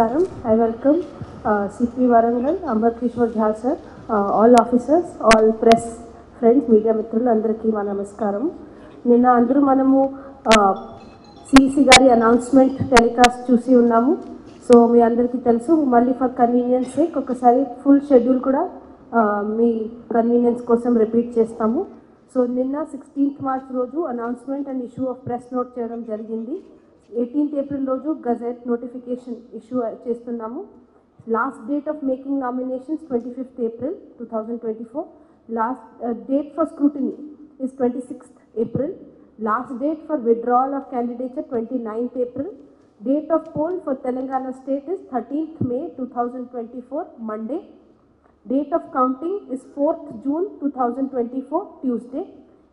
Namaskaram. I welcome CP Warangal, Amar Kishore Jha sir, all officers, all press friends, media mitrulu andariki ma namaskaram. Ninna andaru manamu CEC gari announcement telecast chusi unnamu. So మీ అందరికీ తెలుసు, మళ్ళీ for convenience sake ఒకసారి full schedule కూడా మీ convenience కోసం repeat చేస్తాము. So నిన్న 16th March రోజు announcement and issue of press note చేయడం జరిగింది. 18th April రోజు గజెట్ నోటిఫికేషన్ ఇష్యూ చేస్తున్నాము. Last date of making nominations 25th April 2024. Last date for scrutiny is 26th April. Last date for withdrawal of candidature 29th April. Date of poll for Telangana state is 13th May 2024 Monday. Date of counting is 4th June 2024 Tuesday.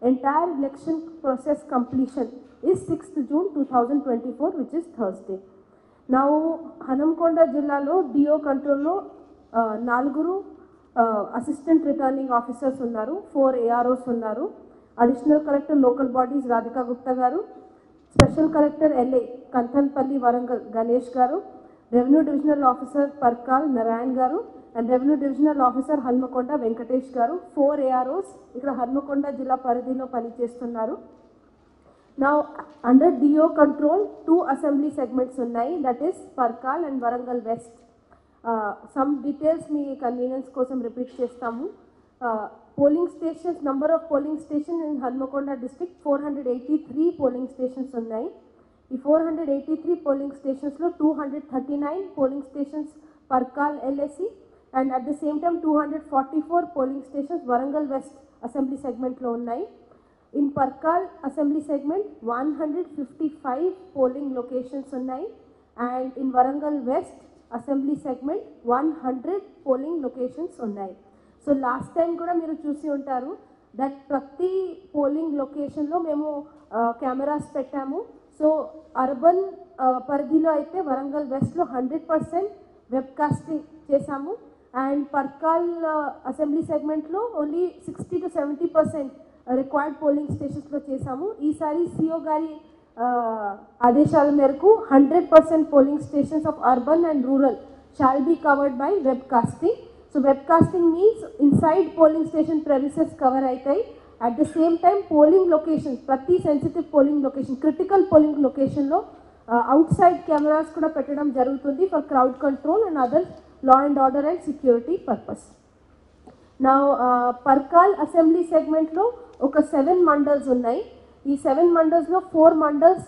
Entire election process completion is 6th June 2024 which is Thursday. Now Hanamkonda Jillalo DO control lo naluguru assistant returning officers unnaru, 4 AROs unnaru. Additional collector local bodies Radhika Gupta garu, special collector LA Kanthanpalli Warangal Ganesh garu, revenue divisional officer Parkal Narayan garu and revenue divisional officer Hanmakonda Venkatesh garu. 4 AROs ikkada Hanmakonda Jilla paridhilo pani chestunnaru. Now under DO control 2 assembly segments unnai, that is Parkal and Warangal West. Some details మీ convenience కోసం repeat చేస్తాము. Polling stations, number of polling station in Hanamkonda district 483 polling stations ఉన్నాయి. ఈ 483 polling స్టేషన్స్లో 239 polling stations Parkal LSC and at the same time 244 polling stations Warangal west assembly సెగ్మెంట్లో ఉన్నాయి. In Parkal assembly segment 155 polling locations ఉన్నాయి and in Warangal west assembly segment 100 polling locations ఉన్నాయి. So last time కూడా మీరు చూసి ఉంటారు దట్ ప్రతి పోలింగ్ లొకేషన్లో మేము కెమెరాస్ పెట్టాము. సో అర్బన్ పరిధిలో అయితే వరంగల్ వెస్ట్లో 100% వెబ్కాస్టింగ్ చేశాము అండ్ పర్కాల్ అసెంబ్లీ సెగ్మెంట్లో ఓన్లీ 60 to 70% రిక్వైర్డ్ పోలింగ్ స్టేషన్స్లో చేశాము. ఈసారి సిఓ గారి ఆదేశాల మేరకు 100% polling stations of urban and rural shall be covered by webcasting. So webcasting means inside polling station premises cover అవుతాయి. At the same time polling locations, ప్రతి sensitive polling location, critical polling లొకేషన్లో outside cameras కూడా పెట్టడం జరుగుతుంది for crowd control and other law and order and security purpose. నా Parkal assembly సెగ్మెంట్లో ఒక 7 mandals ఉన్నాయి. ఈ 7 మండల్స్లో 4 మండల్స్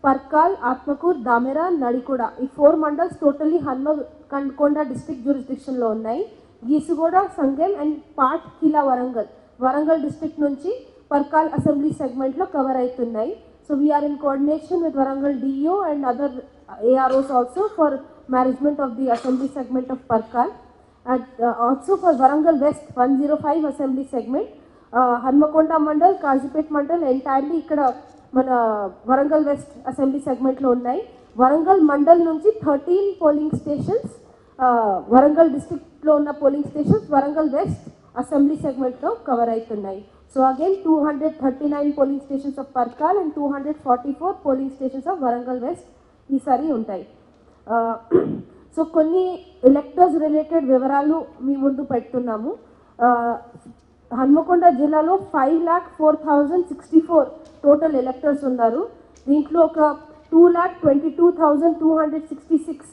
పర్కాల్, ఆత్మకూర్, దామెరా, నడికొండ, ఈ 4 మండల్స్ టోటలీ హన్మకొండ డిస్ట్రిక్ట్ జ్యూరిస్డిక్షన్లో ఉన్నాయి. గీసుగూడ, Sangem and pot Qila Warangal district నుంచి పర్కాల్ అసెంబ్లీ సెగ్మెంట్లో కవర్ అవుతున్నాయి. So we are in coordination with Warangal DO and other AROs also for management of the assembly segment of Parkal and also for Warangal west 105 assembly segment. Hanamkonda mandal, Kazipet mandal entirely ఇక్కడ మన Warangal west assembly సెగ్మెంట్లో ఉన్నాయి. వరంగల్ మండల్ నుంచి 13 polling stations, Warangal డిస్ట్రిక్ట్లో ఉన్న polling stations Warangal west assembly సెగ్మెంట్లో cover అవుతున్నాయి. So again 239 polling stations of Parkal and 244 polling stations of Warangal west ఈసారి ఉంటాయి. సో కొన్ని ఎలక్టర్స్ రిలేటెడ్ వివరాలు మీ ముందు పెడుతున్నాము. హన్మకొండ జిల్లాలో 5,04,064 టోటల్ ఎలక్టర్స్ ఉన్నారు. దీంట్లో ఒక 2,22,266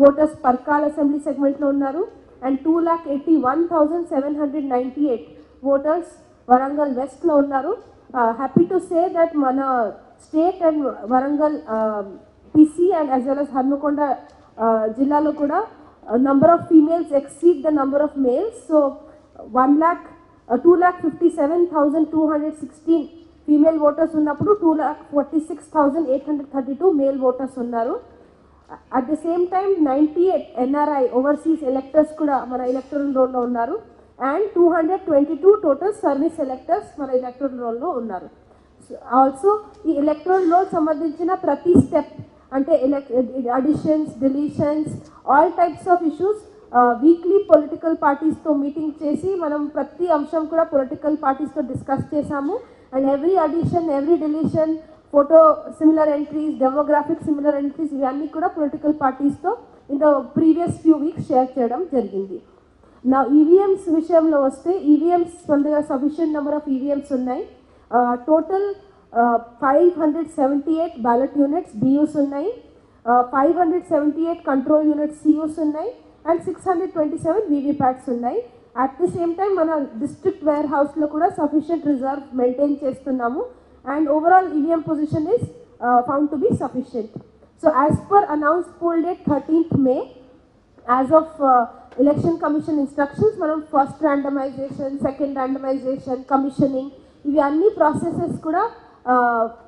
ఓటర్స్ పర్కాల్ అసెంబ్లీ సెగ్మెంట్లో ఉన్నారు అండ్ 2,81,798 ఓటర్స్ వరంగల్ వెస్ట్లో ఉన్నారు. హ్యాపీ టు సే దట్ మన state and Warangal PC and as well as Hanamkonda జిల్లాలో కూడా number of females exceed the number of males. So 2,57,216 female voters ఉన్నప్పుడు 2,46,832 మేల్ ఓటర్స్ ఉన్నారు. At the same time 98 NRI overseas electors కూడా మన electoral రోల్లో ఉన్నారు and 222 total service electors మన electoral రోల్లో ఉన్నారు. ఆల్సో ఈ ఎలక్టరల్ రోల్ సంబంధించిన ప్రతి స్టెప్ అంటే additions, deletions, all types of issues weekly political పార్టీస్తో మీటింగ్ చేసి మనం ప్రతి అంశం కూడా పొలిటికల్ పార్టీస్తో డిస్కస్ చేశాము and every addition, every deletion, photo similar entries, demographic similar entries ఇవన్నీ కూడా పొలిటికల్ పార్టీస్తో in the previous few weeks share చేయడం జరిగింది. నా ఈవీఎంస్ విషయంలో వస్తే ఈవీఎంస్ పొందగా సఫిషియెంట్ నెంబర్ ఆఫ్ ఈవీఎంస్ ఉన్నాయి. టోటల్ 578 బ్యాలెట్ యూనిట్స్ బియూస్ ఉన్నాయి, 578 కంట్రోల్ యూనిట్స్ సియూస్ ఉన్నాయి అండ్ 627 వీవీప్యాట్స్ ఉన్నాయి. అట్ ది సేమ్ టైం మన డిస్ట్రిక్ట్ వేర్ హౌస్లో కూడా సఫిషియెంట్ రిజర్వ్ మెయింటైన్ చేస్తున్నాము and overall EVM position is found to be sufficient. So as per announce poll date 13th May, as of election commission instructions మనం first randomisation, second randomisation, commissioning ఇవి అన్ని processes కూడా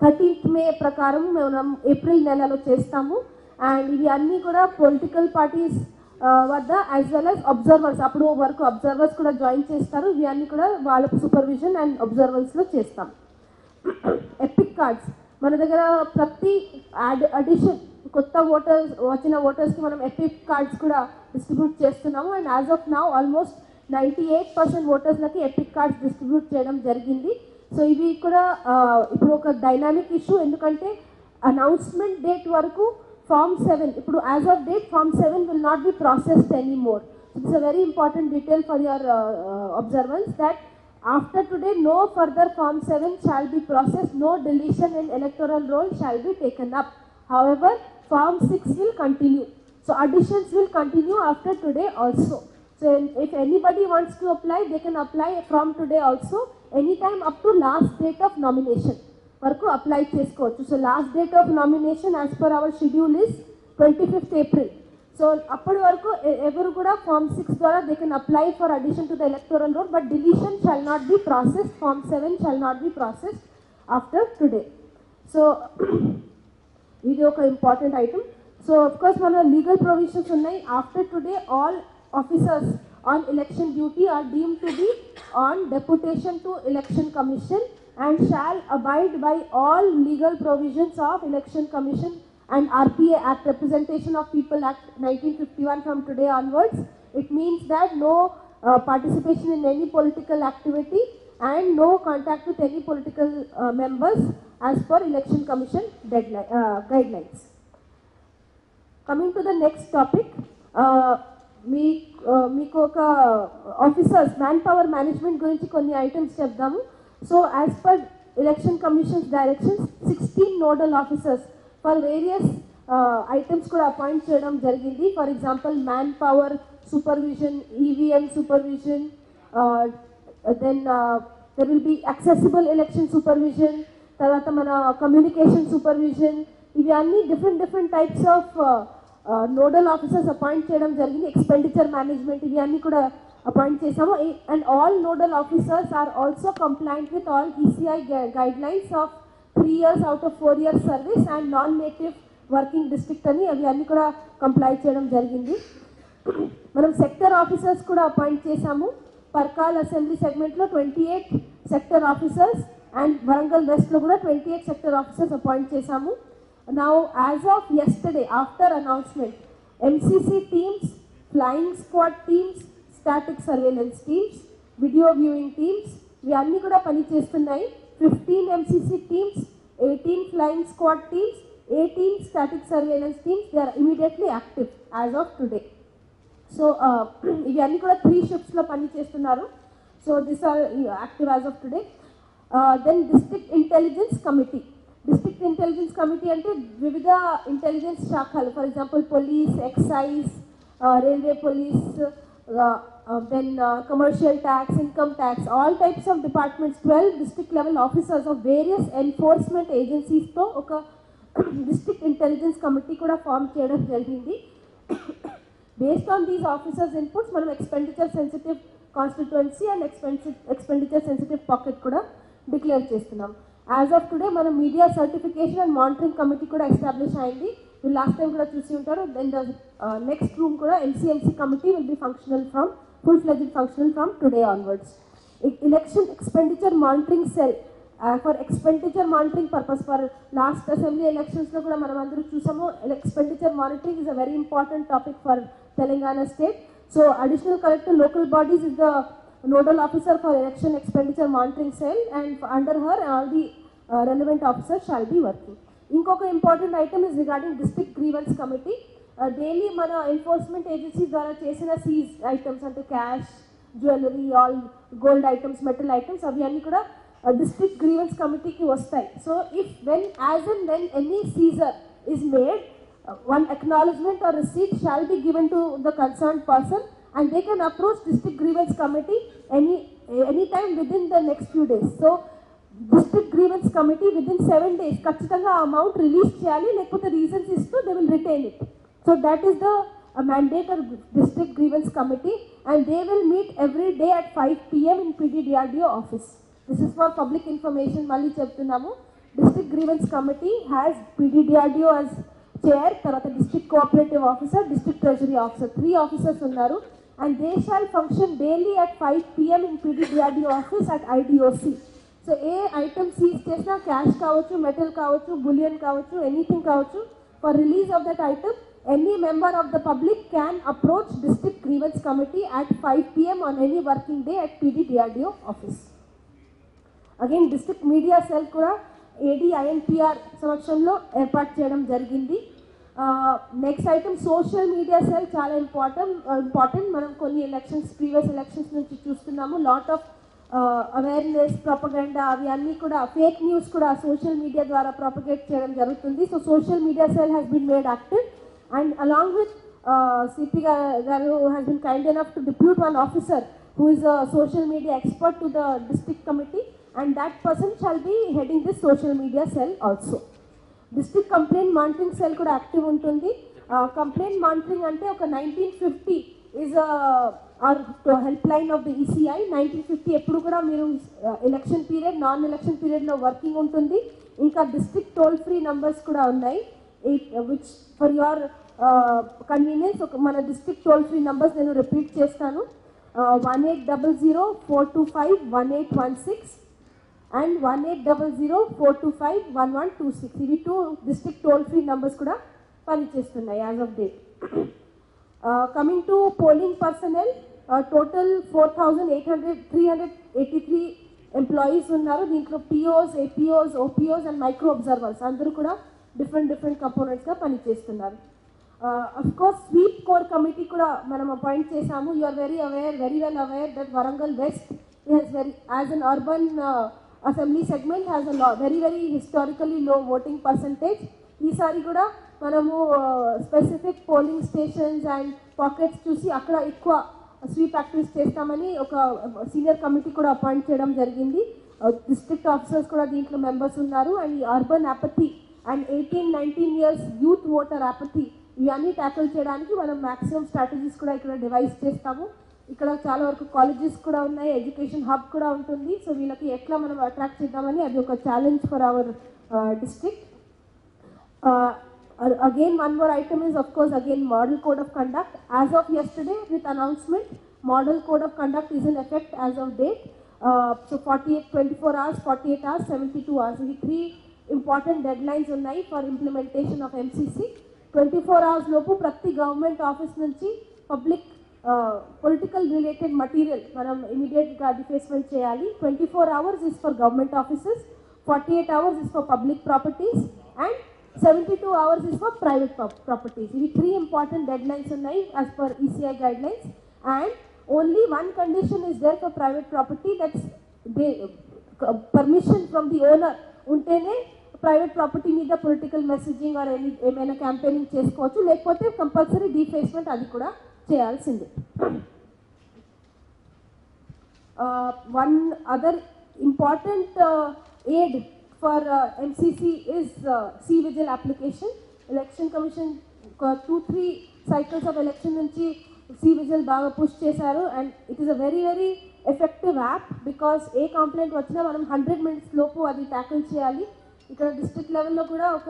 13th May ప్రకారం మనం April నెలలో చేస్తాము. And ఇవి అన్నీ కూడా పొలిటికల్ పార్టీస్ వద్ద యాజ్ వెల్ యాజ్ అబ్జర్వర్స్, అప్పుడు వరకు అబ్జర్వర్స్ కూడా జాయిన్ చేస్తారు. ఇవి అన్నీ కూడా వాళ్ళ సూపర్విజన్ అండ్ అబ్జర్వెన్స్లో చేస్తాం. ఎపిక్ కార్డ్స్ మన దగ్గర ప్రతి అడిషన్ కొత్త ఓటర్స్ వచ్చిన ఓటర్స్కి మనం ఎపిక్ కార్డ్స్ కూడా డిస్ట్రిబ్యూట్ చేస్తున్నాము. And as of now almost 98% ఓటర్స్లకి ఎపిక్ కార్డ్స్ డిస్ట్రిబ్యూట్ చేయడం జరిగింది. సో ఇవి కూడా ఇప్పుడు ఒక డైనామిక్ ఇష్యూ, ఎందుకంటే అనౌన్స్మెంట్ డేట్ వరకు Form 7, ఇప్పుడు as of date Form 7 will not be processed anymore. So this is a very important detail for your observance that after today no further Form 7 shall be processed, no deletion in electoral roll shall be taken up. However, Form 6 will continue. So additions will continue after today also. So if anybody wants to apply, they can apply from today also, anytime up to last date of nomination వరకు apply చేసుకోవచ్చు. So last date of nomination as per our schedule is 25th April. So అప్పటి వరకు ఎవరు కూడా Form 6 ద్వారా they can apply for addition to the electoral roll, but deletion shall not be processed. Form 7 shall not be processed after today. So ఇది ఒక important item. So of course మన legal provisions ఉన్నాయి. After today all officers on election duty are deemed to be on deputation to Election Commission and shall abide by all legal provisions of Election Commission and RPA Act, Representation of People Act 1951 from today onwards. It means that no participation in any political activity and no contact with any political members as per Election Commission guidelines. Coming to the next topic, మీకు ఒక officers man power management గురించి కొన్ని items చెప్దాము. So as per election commissions directions 16 nodal officers for various items కూడా appoint చేయడం జరిగింది. For example manpower supervision, EVM supervision, then there will be accessible election supervision, తర్వాత మన communication supervision, ఇవి అన్ని different types of nodal officers appoint చేయడం జరిగింది. Expenditure management ఇవి అన్నీ కూడా అపాయింట్ చేసాము. And all nodal officers are also compliant with all ECI guidelines of 3 years out of 4 years service and non native working district అని అవి అన్నీ కూడా కంప్లై చేయడం జరిగింది. మనం సెక్టర్ ఆఫీసర్స్ కూడా అపాయింట్ చేసాము. పర్కాల్ అసెంబ్లీ సెగ్మెంట్లో 28 సెక్టర్ ఆఫీసర్స్ అండ్ వరంగల్ వెస్ట్లో కూడా 28 సెక్టర్ ఆఫీసర్స్ అపాయింట్ చేసాము. Now, as of yesterday, after announcement, MCC teams, flying squad teams, static surveillance teams, video viewing teams, we అన్నీ కూడా పని చేస్తున్నాయి. 15 MCC teams, 18 flying squad teams, 18 static surveillance teams, they are immediately active as of today. So, ఇవి అన్నీ కూడా 3 shifts లో పని చేస్తున్నారు. So, these are active as of today. Then District Intelligence Committee. District intelligence committee అంటే వివిధ intelligence శాఖలు, for example police, excise, railway police, then commercial tax, income tax, all types of departments, 12 district level officers of various enforcement ఏజెన్సీస్తో ఒక district intelligence committee కూడా form చేయడం జరిగింది. Based on these officers inputs మనం expenditure sensitive constituency and expenditure sensitive pocket కూడా declare చేస్తున్నాం. As of today మనం media certification and monitoring committee కూడా ఎస్టాబ్లిష్ అయింది. మీరు లాస్ట్ టైం కూడా చూసి ఉంటారు. దెన్ ద నెక్స్ట్ రూమ్ కూడా ఎన్సీఎంసీ committee will be functional from full-fledged functional from today onwards. Election expenditure monitoring cell for expenditure monitoring purpose for last assembly elections lo kuda manam andaru chusamu. Expenditure monitoring is a very important topic for Telangana state. So additional collector local bodies is the nodal officer for election expenditure monitoring cell, and under her all the relevant officers shall be working. Inkoka important item is regarding district grievance committee. Daily మన enforcement agency ద్వారా చేసిన seize items అంటే cash, jewellery, all gold items, metal items అవి అన్నీ కూడా district grievance కమిటీకి వస్తాయి. So if when as and when any seizure is made, one acknowledgement or receipt shall be given to the concerned person and they can approach district grievance committee any time within the next few days. So district grievance committee within 7 days ఖచ్చితంగా amount release చేయాలి, లేకపోతే reasons ఇస్తూ they will retain it. So that is the mandate of district grievance committee and they will meet every day at 5 PM in PDDRDO office. This is for public information. మళ్ళీ చెప్తున్నాము, district grievance committee has PDDRDO as chair, తర్వాత district cooperative officer, district treasury officer, 3 officers unnaru and they shall function daily at 5 PM in PDDRDO office at IDOC. So a item seize chesina, cash kavachu, metal kavachu, bullion kavachu, anything kavachu, for release of that item any member of the public can approach district grievance committee at 5 PM on any working day at PDDRDO office. Again district media cell kuda ADINPR సమక్షంలో ఏర్పాటు చేయడం జరిగింది. Next item social media cell చాలా important. మనం కొన్ని previous elections నుంచి చూస్తున్నాము, lot of awareness, propaganda అవి అన్నీ కూడా ఫేక్ న్యూస్ కూడా సోషల్ మీడియా ద్వారా ప్రొపగేట్ చేయడం జరుగుతుంది. So social media cell has been made active and along with CP గారు has been kind enough to depute one officer who is a social media expert to the district committee and that person shall be heading this social media cell also. District complaint monitoring cell kuda active untundi. Complaint monitoring ante oka 1950 is our helpline of the ECI. 1950 eppudu kuda meeru election period, non election period lo working untundi. Inka district toll free numbers kuda unnai which for your convenience mana district toll free numbers nenu repeat chestanu. 1800-425-1816 and 1800-425-1126. ఇవి 2 district toll free numbers కూడా పనిచేస్తున్నాయి as of date. Coming to polling personnel, total 4,383 employees ఉన్నారు. దీంట్లో POs, APOs, OPOs and micro observers అందరూ కూడా different కంపోనెంట్స్గా పనిచేస్తున్నారు. Of course sweep core committee kuda manam appoint chesamu. You are very well aware that Warangal West is as an urban assembly segment has a very historically low voting percentage. Isari kuda manamu specific polling stations and pockets chusi akkada ekkuva sweep activities chestamani oka senior committee kuda appoint cheyadam jarigindi. District officers kuda deentlo members unnaru and urban apathy and 18-19 years youth voter apathy ఇవన్నీ tackle చేయడానికి మనం maximum strategies కూడా ఇక్కడ device చేస్తాము. ఇక్కడ చాలా వరకు colleges కూడా ఉన్నాయి, ఎడ్యుకేషన్ హబ్ కూడా ఉంటుంది. సో వీళ్ళకి ఎట్లా మనం అట్రాక్ట్ చేద్దామని అది ఒక challenge for our district. Again one more item is of course again model code of conduct. As of yesterday with announcement model code of conduct is in effect as of date. So 24 hours, 48 hours, 72 hours. ఇవి 3 important deadlines ఉన్నాయి for implementation of MCC. 24 hours లోపు ప్రతి government office నుంచి public political related material మనం ఇమీడియట్గా defacement చేయాలి. 24 hours is for government offices, 48 hours is for public properties and 72 hours is for private properties. ఇవి 3 important deadlines ఉన్నాయి as per ECI guidelines. And only one condition is there for private property, that's permission from the owner ఉంటేనే private property మీద political messaging are ఏమైనా campaigning చేసుకోవచ్చు, లేకపోతే compulsory డీఫేస్మెంట్ అది కూడా చేయాల్సిందే. One other important aid for MCC is C-Vigil application. Election commission 2-3 cycles of election నుంచి C-Vigil బాగా పుష్ చేశారు and it is a very effective app because A complaint వచ్చినా మనం 100 minutes లోపు అది ట్యాకిల్ చేయాలి. ఇక్కడ డిస్ట్రిక్ట్ లెవెల్లో కూడా ఒక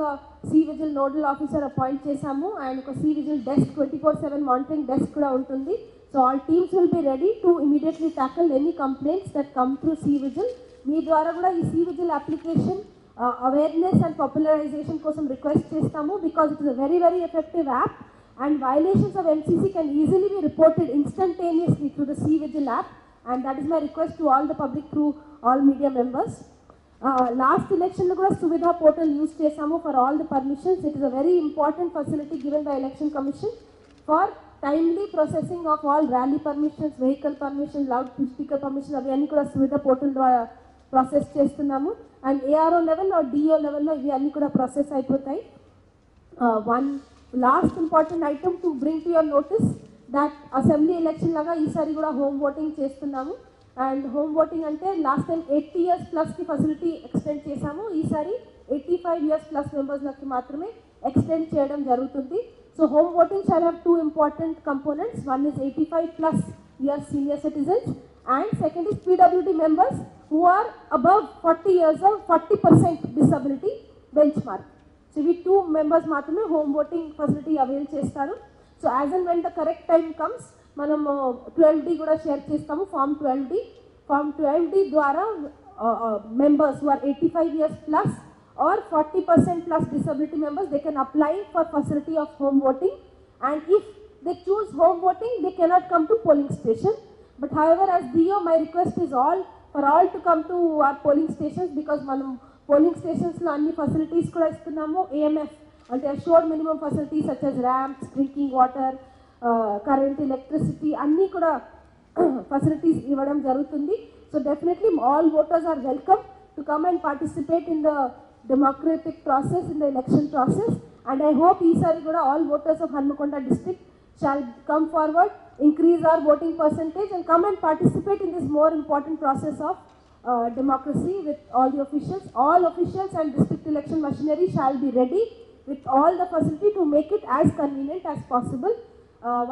C-Vigil నోడల్ ఆఫీసర్ అపాయింట్ చేశాము అండ్ ఒక C-Vigil డెస్క్ 24/7 మానిటరింగ్ డెస్క్ కూడా ఉంటుంది. So all teams will be ready to immediately tackle any complaints that come through C-Vigil. మీ ద్వారా కూడా ఈ C-Vigil application awareness and popularisation కోసం రిక్వెస్ట్ చేస్తాము because it is a very effective app and violations of MCC can easily be reported instantaneously through the C-Vigil app and that is my request to all the public through all media members. Last ఎలక్షన్లో కూడా Suvidha portal use చేసాము for all the permissions. It is a very important facility given by election commission for timely processing of all rally permissions, vehicle permission, loud speaker permission అవి అన్నీ కూడా Suvidha portal ద్వారా process చేస్తున్నాము. And ARO level DO లెవెల్లో ఇవి అన్నీ కూడా process అయిపోతాయి. One last important item to bring to your notice that assembly election లాగా ఈసారి కూడా హోమ్ ఓటింగ్ చేస్తున్నాము. అండ్ హోమ్ ఓటింగ్ అంటే లాస్ట్ టైం 80 years ప్లస్కి ఫెసిలిటీ ఎక్స్టెండ్ చేశాము. ఈసారి 85 years ప్లస్ మెంబర్స్లకి మాత్రమే ఎక్స్టెండ్ చేయడం జరుగుతుంది. So home voting shall have two important components. One is 85+ years senior citizens and second is PWD members who are above 40 years of 40% disability benchmark. So we two members మాత్రమే home voting facility avail చేస్తారు. So as and when the correct time comes మనం 12D కూడా share చేస్తాము. Form 12D ద్వారా members who are 85 years plus or 40% plus disability members, they can apply for facility of home voting, and if they choose home voting they cannot come to polling station. But however, as DO, my request is for all to come to our polling stations, because manam polling stations lo anni facilities kuda istunnamo. AMF ante assured minimum facilities such as ramps, drinking water, current, electricity anni kuda facilities ivadam jarugutundi. So definitely all voters are welcome to come and participate in the democratic process, in the election process. And I hope ఈసారి కూడా all voters of Hanmakonda district shall come forward, increase our voting percentage and come and participate in this more important process of democracy with all the officials. All officials and district election machinery shall be ready with all the facility to make it as convenient as possible.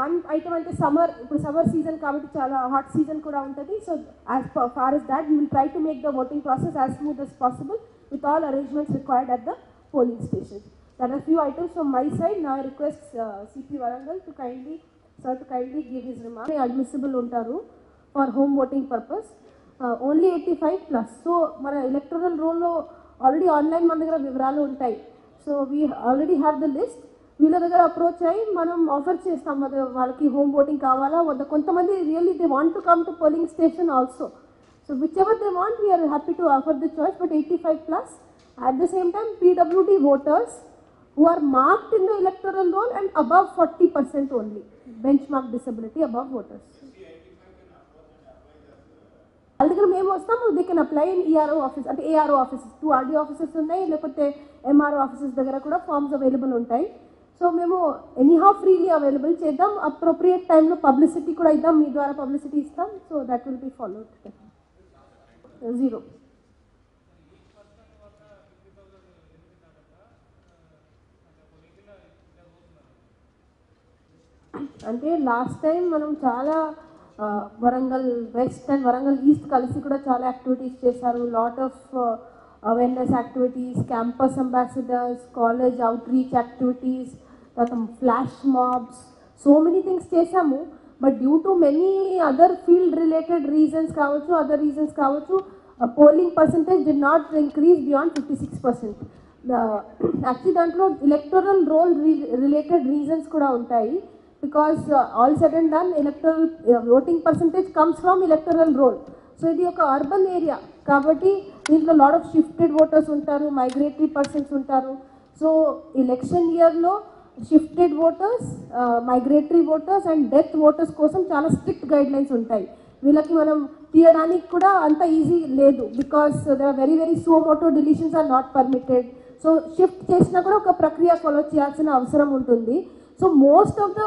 One item ante summer, ఇప్పుడు summer season కాబట్టి చాలా hot season కూడా ఉంటుంది. So as far as that we will try to make the voting process as smooth as possible with all arrangements required at the polling stations. There are a few items from my side. Now I request CP Warangal to kindly give his remarks. Admissible ఉంటారు for home voting purpose. Only 85+. So మన electoral రోల్లో already online మన దగ్గర వివరాలు ఉంటాయి. So we already have the list. వీళ్ళ దగ్గర approach అయ్యి మనం ఆఫర్ చేస్తాం వాళ్ళకి హోమ్ ఓటింగ్ కావాలా వద్ద. కొంతమంది really they want to come to polling station also. So whichever they want, we are happy to offer the choice, but 85+. At the same time, PWD voters who are marked in the electoral roll and above 40% only, benchmark disability above voters. వాళ్ళ దగ్గర మేము వస్తాము, they can apply in ERO office, అంటే ARO offices, 2 RDO offices ఉన్నాయి, లేకపోతే MRO offices దగ్గర కూడా forms available ఉంటాయి. సో మేము ఎనీహౌ ఫ్రీలీ అవైలబుల్ చేద్దాం. అప్రోప్రియేట్ టైంలో పబ్లిసిటీ కూడా ఇద్దాం, మీ ద్వారా పబ్లిసిటీ ఇస్తాం. So that will be followed. 0. అంటే లాస్ట్ టైం మనం చాలా Warangal west and Warangal east కలిసి కూడా చాలా యాక్టివిటీస్ చేశారు. Lot of awareness activities, campus ambassadors, college outreach activities, తర్వాత flash mobs, so many things చేశాము. But due to many other field related reasons కావచ్చు, అదర్ రీజన్స్ కావచ్చు, polling percentage did not increase beyond 56%. Actually దాంట్లో electoral roll related reasons కూడా ఉంటాయి. Because all said and done electoral voting percentage comes from electoral roll. So ఇది ఒక urban area కాబట్టి దీంట్లో lot of shifted voters ఉంటారు, migratory persons ఉంటారు. So election ఇయర్లో shifted voters, migratory voters and death voters కోసం చాలా స్ట్రిక్ట్ గైడ్ లైన్స్ ఉంటాయి. వీళ్ళకి మనం తీయడానికి కూడా అంత ఈజీ లేదు, because they are very suo motu deletions are not permitted. So shift చేసినా కూడా ఒక ప్రక్రియ ఫాలో చేయాల్సిన అవసరం ఉంటుంది. So most of the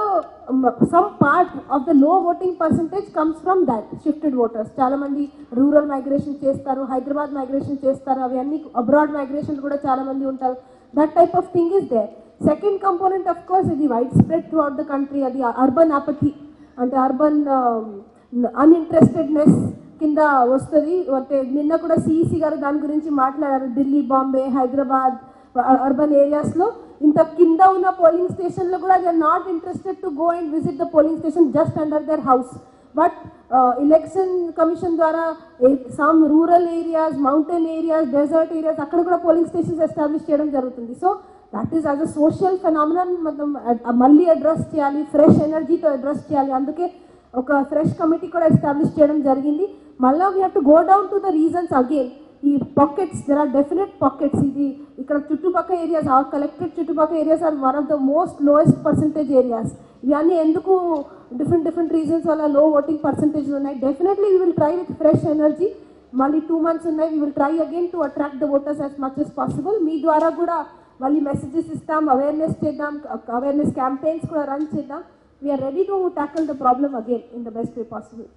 some part of the low voting percentage comes from that shifted voters. చాలామంది రూరల్ మైగ్రేషన్ చేస్తారు, Hyderabad migration చేస్తారు, అవి అన్ని అబ్రాడ్ మైగ్రేషన్ కూడా చాలామంది ఉంటారు. That type of thing is there. Second component of course ఇది widespread throughout the country. అది అర్బన్ అపథీ అంటే అర్బన్ అన్ఇంట్రెస్టెడ్నెస్ కింద వస్తుంది. అంటే నిన్న కూడా సిఈసి గారు దాని గురించి మాట్లాడారు. ఢిల్లీ, బాంబే, హైదరాబాద్ అర్బన్ ఏరియాస్లో ఇంత కింద ఉన్న పోలింగ్ స్టేషన్లో కూడా they are not interested to go and visit the polling station just under their house. But election commission ద్వారా some rural areas, mountain areas, desert areas అక్కడ కూడా పోలింగ్ స్టేషన్స్ ఎస్టాబ్లిష్ చేయడం జరుగుతుంది. So that is as a social phenomenon మనం మళ్ళీ address చేయాలి, fresh ఎనర్జీతో address చేయాలి. అందుకే ఒక ఫ్రెష్ కమిటీ కూడా ఎస్టాబ్లిష్ చేయడం జరిగింది. మళ్ళీ we have to go down to the reasons again. ఈ pockets, there are definite pockets. ఇది ఇక్కడ చుట్టుపక్కల ఏరియాస్, ఆ కలెక్టెడ్ చుట్టుపక్కల areas are one of the most lowest percentage areas. ఇవన్నీ ఎందుకు డిఫరెంట్ రీజన్స్ వల్ల లో ఓటింగ్ పర్సంటేజ్ ఉన్నాయి. Definitely we will try with fresh energy. మళ్ళీ 2 months ఉన్నాయి. We will try again to attract the voters as much as possible. మీ ద్వారా కూడా మళ్ళీ మెసేజెస్ ఇస్తాం, అవేర్నెస్ చేద్దాం, అవేర్నెస్ క్యాంపెయిన్స్ కూడా రన్ చేద్దాం. We're ready to tackle the problem again in the best way possible.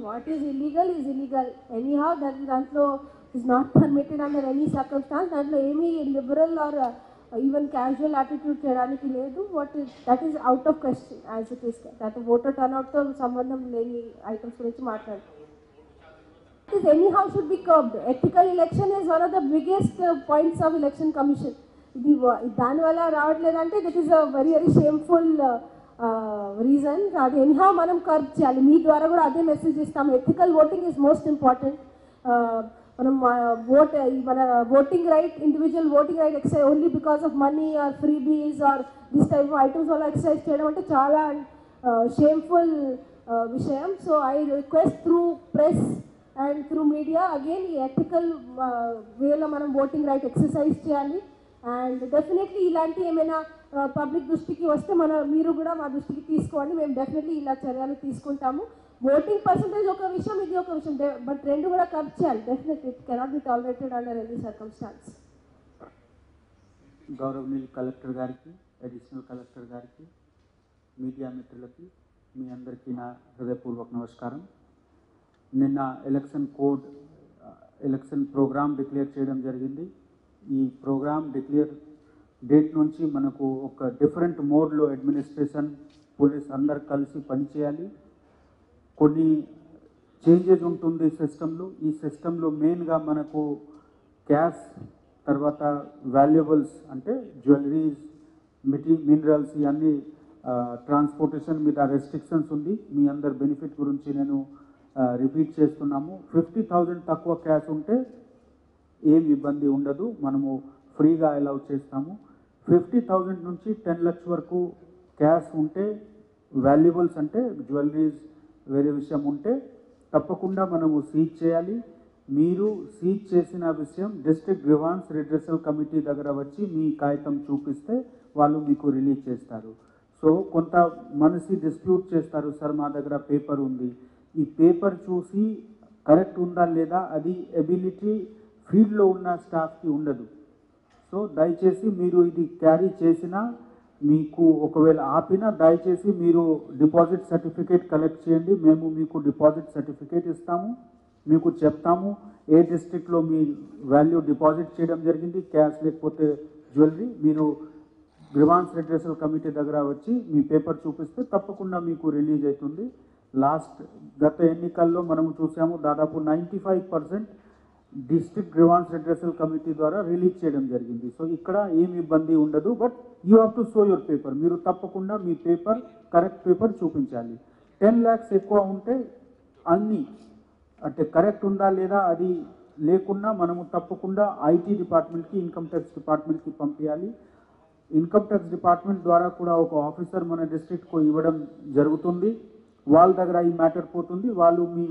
What is illegal is illegal. Anyhow, దాంట్లో is not permitted under any circumstance. దాంట్లో ఏమీ liberal or even casual attitude చేయడానికి లేదు. That is out of question as it is. That voter టర్న్అవుట్తో సంబంధం లేని items గురించి మాట్లాడు. Is anyhow should be curbed. Ethical election is one of the biggest points of election commission. ఇది దానివల్ల రావట్లేదంటే that is a very shameful reason. అది anyhow మనం కర్బ్ చేయాలి. మీ ద్వారా కూడా అదే మెసేజ్ ఇస్తాం. Ethical voting is most important. మనం మన voting right, individual voting right excise only because of money or freebies or this type of items వల్ల ఎక్సైజ్ చేయడం అంటే చాలా షేమ్ఫుల్ విషయం. So I request through press and through media again ఈ ethical వేలో మనం ఓటింగ్ రైట్ ఎక్సర్సైజ్ చేయాలి. And definitely ఇలాంటి ఏమైనా పబ్లిక్ దృష్టికి వస్తే మీరు కూడా మా దృష్టికి తీసుకోండి. మేము డెఫినెట్లీ ఇలా చర్యలు తీసుకుంటాము. ఓటింగ్ పర్సంటేజ్ ఒక విషయం, ఇది ఒక విషయం, బట్ రెండు కూడా కర్బ్ చేయాలి. Definitely it cannot be tolerated under any circumstances. గౌరవనీయులు కలెక్టర్ గారికి, అడిషనల్ కలెక్టర్ గారికి, మీడియా మిత్రులకి మీ అందరికీ నా హృదయపూర్వక నమస్కారం. నిన్న ఎలక్షన్ ప్రోగ్రామ్ డిక్లేర్ చేయడం జరిగింది. ఈ ప్రోగ్రామ్ డిక్లేర్ డేట్ నుంచి మనకు ఒక డిఫరెంట్ మోడ్లో అడ్మినిస్ట్రేషన్, పోలీస్ అందరు కలిసి పనిచేయాలి. కొన్ని చేంజెస్ ఉంటుంది సిస్టంలో. ఈ సిస్టంలో మెయిన్గా మనకు క్యాష్, తర్వాత వాల్యుబుల్స్ అంటే జ్యువెలరీస్, మినరల్స్, ఇవన్నీ ట్రాన్స్పోర్టేషన్ మీద రెస్ట్రిక్షన్స్ ఉంది. మీ అందరి బెనిఫిట్ గురించి నేను రిపీట్ చేస్తున్నాము. 50,000 తక్కువ క్యాష్ ఉంటే ఏం ఇబ్బంది ఉండదు, మనము ఫ్రీగా అలౌ చేస్తాము. 50,000 నుంచి 10 lakhs వరకు క్యాష్ ఉంటే, వాల్యుబుల్స్ అంటే జ్యువెలరీస్ వేరే విషయం ఉంటే తప్పకుండా మనము సీజ్ చేయాలి. మీరు సీజ్ చేసిన విషయం డిస్ట్రిక్ట్ గ్రీవాన్స్ రిడ్రెసల్ కమిటీ దగ్గర వచ్చి మీ కాగితం చూపిస్తే వాళ్ళు మీకు రిలీజ్ చేస్తారు. సో కొంత మనిషి డిస్ప్యూట్ చేస్తారు, సార్ మా దగ్గర పేపర్ ఉంది. ఈ పేపర్ చూసి కరెక్ట్ ఉందా లేదా అది ఎబిలిటీ ఫీల్డ్లో ఉన్న స్టాఫ్కి ఉండదు. సో దయచేసి మీరు ఇది క్యారీ చేసినా, మీకు ఒకవేళ ఆపినా దయచేసి మీరు డిపాజిట్ సర్టిఫికేట్ కలెక్ట్ చేయండి. మేము మీకు డిపాజిట్ సర్టిఫికేట్ ఇస్తాము, మీకు చెప్తాము ఏ డిస్ట్రిక్ట్లో మీ వాల్యూ డిపాజిట్ చేయడం జరిగింది, క్యాష్ లేకపోతే జ్యువెలరీ. మీరు గ్రీవాన్స్ రిడ్రెసల్ కమిటీ దగ్గర వచ్చి మీ పేపర్ చూపిస్తే తప్పకుండా మీకు రిలీజ్ అవుతుంది. గత ఎన్నికల్లో మనము చూసాము, దాదాపు 95% డిస్ట్రిక్ట్ గ్రీవాన్స్ రిడ్రెసల్ కమిటీ ద్వారా రిలీజ్ చేయడం జరిగింది. సో ఇక్కడ ఏమి ఇబ్బంది ఉండదు. But you have to show your paper. మీరు తప్పకుండా మీ పేపర్ కరెక్ట్ పేపర్ చూపించాలి. 10 lakhs ఎక్కువ ఉంటే అన్నీ అంటే కరెక్ట్ ఉందా లేదా అది లేకున్నా మనము తప్పకుండా ఐటీ డిపార్ట్మెంట్కి, ఇన్కమ్ ట్యాక్స్ డిపార్ట్మెంట్కి పంపించాలి. ఇన్కమ్ ట్యాక్స్ డిపార్ట్మెంట్ ద్వారా కూడా ఒక ఆఫీసర్ మన డిస్ట్రిక్ట్కు ఇవ్వడం జరుగుతుంది. వాళ్ళ దగ్గర ఈ మ్యాటర్ పోతుంది, వాళ్ళు మీ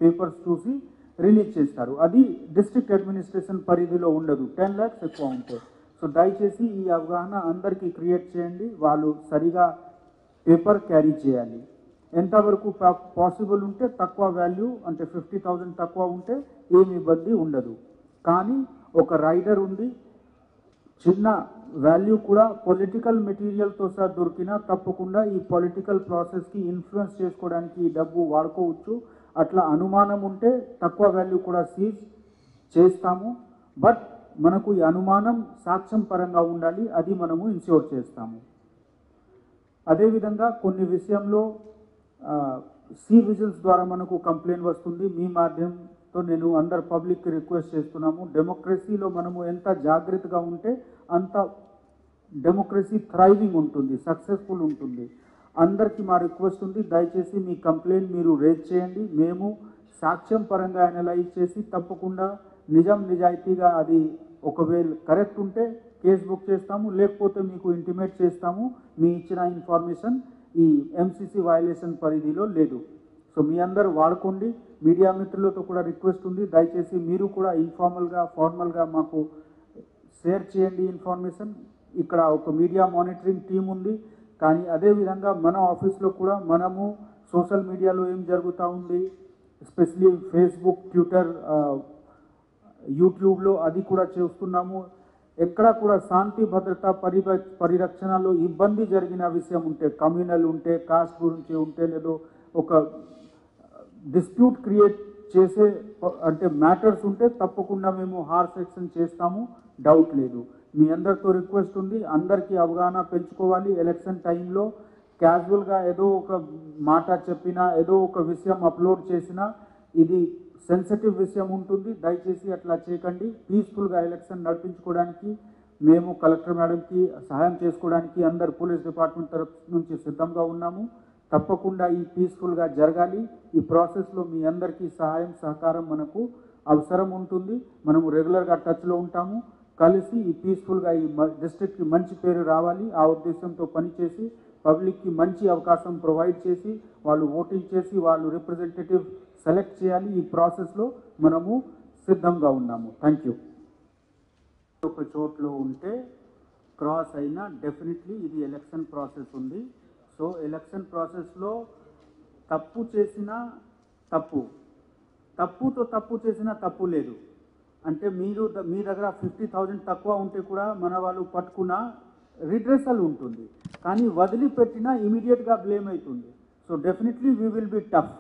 పేపర్స్ చూసి రిలీజ్ చేస్తారు. అది డిస్ట్రిక్ట్ అడ్మినిస్ట్రేషన్ పరిధిలో ఉండదు 10 lakhs ఎక్కువ ఉంటాయి. సో దయచేసి ఈ అవగాహన అందరికీ క్రియేట్ చేయండి. వాళ్ళు సరిగా పేపర్ క్యారీ చేయాలి. ఎంతవరకు పాసిబుల్ ఉంటే తక్కువ వాల్యూ అంటే 50,000 తక్కువ ఉంటే ఏమి ఇబ్బంది ఉండదు. కానీ ఒక రైడర్ ఉంది, చిన్న వాల్యూ కూడా పొలిటికల్ మెటీరియల్తో సహా దొరికినా తప్పకుండా ఈ పొలిటికల్ ప్రాసెస్కి ఇన్ఫ్లుయెన్స్ చేసుకోవడానికి ఈ డబ్బు వాడుకోవచ్చు. అట్లా అనుమానం ఉంటే తక్కువ వాల్యూ కూడా సీజ్ చేస్తాము. బట్ మనకు ఈ అనుమానం సాక్ష్యం పరంగా ఉండాలి, అది మనము ఇన్ష్యూర్ చేస్తాము. అదేవిధంగా కొన్ని విషయంలో సి విజిల్స్ ద్వారా మనకు కంప్లైంట్ వస్తుంది. మీ మాధ్యమంతో నేను అందరు పబ్లిక్కి రిక్వెస్ట్ చేస్తున్నాము, డెమోక్రసీలో మనము ఎంత జాగ్రత్తగా ఉంటే అంత డెమోక్రసీ థ్రైవింగ్ ఉంటుంది, సక్సెస్ఫుల్ ఉంటుంది. అందరికీ మా రిక్వెస్ట్ ఉంది, దయచేసి మీ కంప్లైంట్ మీరు రేజ్ చేయండి. మేము సాక్ష్యం పరంగా అనలైజ్ చేసి తప్పకుండా నిజాయితీగా అది ఒకవేళ కరెక్ట్ ఉంటే కేసు బుక్ చేస్తాము, లేకపోతే మీకు ఇంటిమేట్ చేస్తాము మీ ఇచ్చిన ఇన్ఫర్మేషన్ ఈ ఎంసీసీ వయలేషన్ పరిధిలో లేదు. సో సో మీ అందరూ వాడుకోండి. మీడియా మిత్రులతో కూడా రిక్వెస్ట్ ఉంది, దయచేసి మీరు కూడా ఇన్ఫార్మల్గా ఫార్మల్గా మాకు షేర్ చేయండి ఇన్ఫర్మేషన్. ఇక్కడ ఒక మీడియా మానిటరింగ్ టీం ఉంది, కానీ అదేవిధంగా మన ఆఫీస్లో కూడా మనము సోషల్ మీడియాలో ఏం జరుగుతూ ఉంది, ఎస్పెషలీ ఫేస్బుక్, ట్విట్టర్, యూట్యూబ్లో అది కూడా చేస్తున్నాము. ఎక్కడ కూడా శాంతి భద్రత పరిరక్షణలో ఇబ్బంది జరిగిన విషయం ఉంటే, కమ్యూనల్ ఉంటే, కాస్ట్ గురించి ఉంటే, లేదో ఒక డిస్ప్యూట్ క్రియేట్ చేసే అంటే మ్యాటర్స్ ఉంటే తప్పకుండా మేము హార్స్ యాక్షన్ చేస్తాము, డౌట్ లేదు. మీ అందరితో రిక్వెస్ట్ ఉంది, అందరికీ అవగాహన పెంచుకోవాలి. ఎలక్షన్ టైంలో క్యాజువల్గా ఏదో ఒక మాట చెప్పినా, ఏదో ఒక విషయం అప్లోడ్ చేసినా ఇది సెన్సిటివ్ విషయం ఉంటుంది, దయచేసి అట్లా చేయకండి. పీస్ఫుల్గా ఎలక్షన్ నడిపించుకోవడానికి మేము కలెక్టర్ మేడంకి సహాయం చేసుకోవడానికి అందరు పోలీస్ డిపార్ట్మెంట్ తరఫు నుంచి సిద్ధంగా ఉన్నాము. తప్పకుండా ఈ పీస్ఫుల్గా జరగాలి. ఈ ప్రాసెస్లో మీ అందరికీ సహాయం సహకారం మనకు అవసరం ఉంటుంది. మనము రెగ్యులర్గా టచ్లో ఉంటాము. కలిసి ఈ పీస్ఫుల్గా ఈ డిస్ట్రిక్ట్కి మంచి పేరు రావాలి, ఆ ఉద్దేశంతో పనిచేసి పబ్లిక్కి మంచి అవకాశం ప్రొవైడ్ చేసి వాళ్ళు ఓటింగ్ చేసి వాళ్ళు రిప్రజెంటేటివ్ సెలెక్ట్ చేయాలి. ఈ ప్రాసెస్లో మనము సిద్ధంగా ఉన్నాము. Thank you. ఒక చోట్లో ఉంటే క్రాస్ అయినా డెఫినెట్లీ ఇది ఎలక్షన్ ప్రాసెస్ ఉంది. సో ఎలక్షన్ ప్రాసెస్లో తప్పు చేసినా తప్పుతో తప్పు చేసినా తప్పు లేదు. అంటే మీ దగ్గర 50,000 తక్కువ ఉంటే కూడా మన వాళ్ళు పట్టుకున్న రిడ్రెసల్ ఉంటుంది, కానీ వదిలిపెట్టినా ఇమీడియట్గా బ్లేమ్ అవుతుంది. So definitely we will be tough.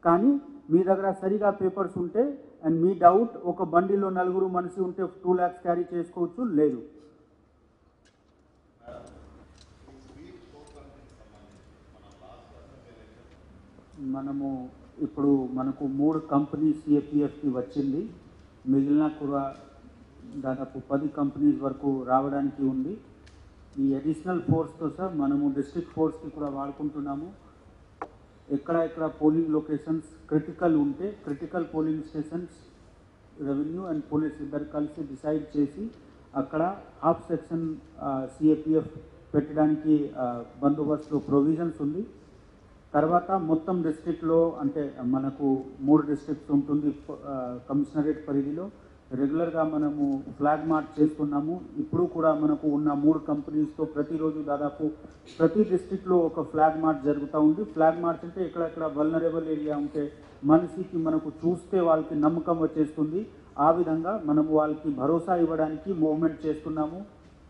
కానీ మీ దగ్గర సరిగా పేపర్స్ ఉంటే అండ్ మీ డౌట్ ఒక బండిలో 4 మనిషి ఉంటే 2 lakhs క్యారీ చేసుకోవచ్చు, లేదు. మనము ఇప్పుడు మనకు 3 కంపెనీస్ సిఏపిఎఫ్కి వచ్చింది, మిగిలిన కూడా దాదాపు 10 కంపెనీస్ వరకు రావడానికి ఉంది. ఈ అడిషనల్ ఫోర్స్తో సార్ మనము డిస్ట్రిక్ట్ ఫోర్స్కి కూడా వాడుకుంటున్నాము. ఎక్కడ పోలింగ్ లొకేషన్స్ క్రిటికల్ ఉంటే critical polling stations revenue and police ఇద్దరు కలిసి డిసైడ్ చేసి అక్కడ హాఫ్ సెక్షన్ సిఏపిఎఫ్ పెట్టడానికి బందోబస్తులో ప్రొవిజన్స్ ఉంది. తర్వాత మొత్తం డిస్ట్రిక్ట్లో అంటే మనకు 3 డిస్ట్రిక్ట్స్ ఉంటుంది కమిషనరేట్ పరిధిలో. రెగ్యులర్గా మనము ఫ్లాగ్ మార్చ్ చేస్తున్నాము. ఇప్పుడు కూడా మనకు ఉన్న 3 కంపెనీస్తో ప్రతిరోజు దాదాపు ప్రతి డిస్ట్రిక్ట్లో ఒక ఫ్లాగ్ మార్చ్ జరుగుతూ ఉంది. ఫ్లాగ్ మార్చ్ అంటే ఎక్కడెక్కడ వల్నరబుల్ ఏరియా ఉంటే మనిషికి మనకు చూస్తే వాళ్ళకి నమ్మకం వచ్చేస్తుంది, ఆ విధంగా మనము వాళ్ళకి భరోసా ఇవ్వడానికి మూవ్మెంట్ చేస్తున్నాము.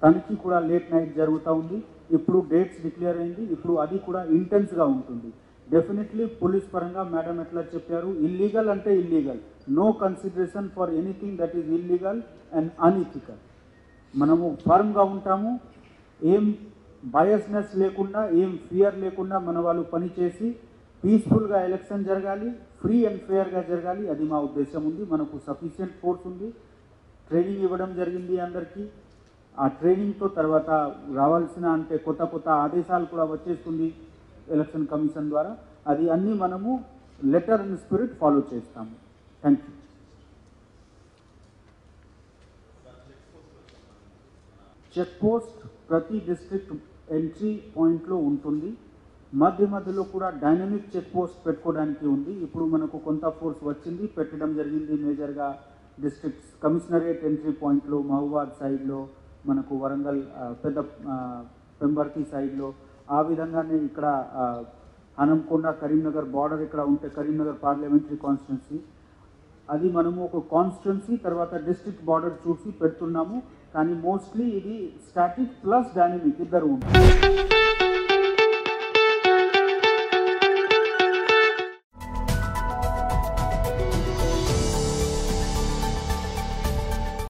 తనిఖీ కూడా లేట్ నైట్ జరుగుతూ ఉంది. ఇప్పుడు డేట్స్ డిక్లేర్ అయింది, ఇప్పుడు అది కూడా ఇంటెన్స్గా ఉంటుంది. డెఫినెట్లీ పోలీస్ పరంగా మేడం ఎట్లా చెప్పారు, ఇల్లీగల్ అంటే illegal, no consideration for anything that is illegal and unethical. మనము ఫర్మ్గా ఉంటాము, ఏం బయస్నెస్ లేకుండా ఏం ఫియర్ లేకుండా మన వాళ్ళు పనిచేసి పీస్ఫుల్గా ఎలక్షన్ జరగాలి, ఫ్రీ అండ్ ఫెయిర్గా జరగాలి, అది మా ఉద్దేశం ఉంది. మనకు సఫిషియెంట్ ఫోర్స్ ఉంది, ట్రైనింగ్ ఇవ్వడం జరిగింది అందరికీ. ఆ ట్రైనింగ్తో తర్వాత రావాల్సిన అంటే కొత్త ఆదేశాలు కూడా వచ్చేస్తుంది ఎలక్షన్ కమిషన్ ద్వారా. అది అన్నీ మనము లెటర్ అండ్ స్పిరిట్ ఫాలో చేస్తాము. Thank you. చెక్ పోస్ట్ ప్రతి డిస్ట్రిక్ట్ ఎంట్రీ పాయింట్లో ఉంటుంది. మధ్యలో కూడా డైనమిక్ చెక్ పోస్ట్ పెట్టుకోవడానికి ఉంది. ఇప్పుడు మనకు కొంత ఫోర్స్ వచ్చింది, పెట్టడం జరిగింది మేజర్గా డిస్ట్రిక్ట్స్ కమిషనరేట్ ఎంట్రీ పాయింట్లో, మహబూబాద్ సైడ్లో, మనకు వరంగల్ పెద్ద పెంబర్తి సైడ్లో. ఆ విధంగానే ఇక్కడ హనంకొండ కరీంనగర్ బార్డర్ ఇక్కడ ఉంటే కరీంనగర్ పార్లమెంటరీ కాన్స్టిట్యున్సీ, అది మనము ఒక కాన్స్టిట్యున్సీ తర్వాత డిస్ట్రిక్ట్ బార్డర్ చూసి పెడుతున్నాము. కానీ మోస్ట్లీ ఇది స్టాటిక్ ప్లస్ డైనమిక్ ఇద్దరు ఉంటుంది.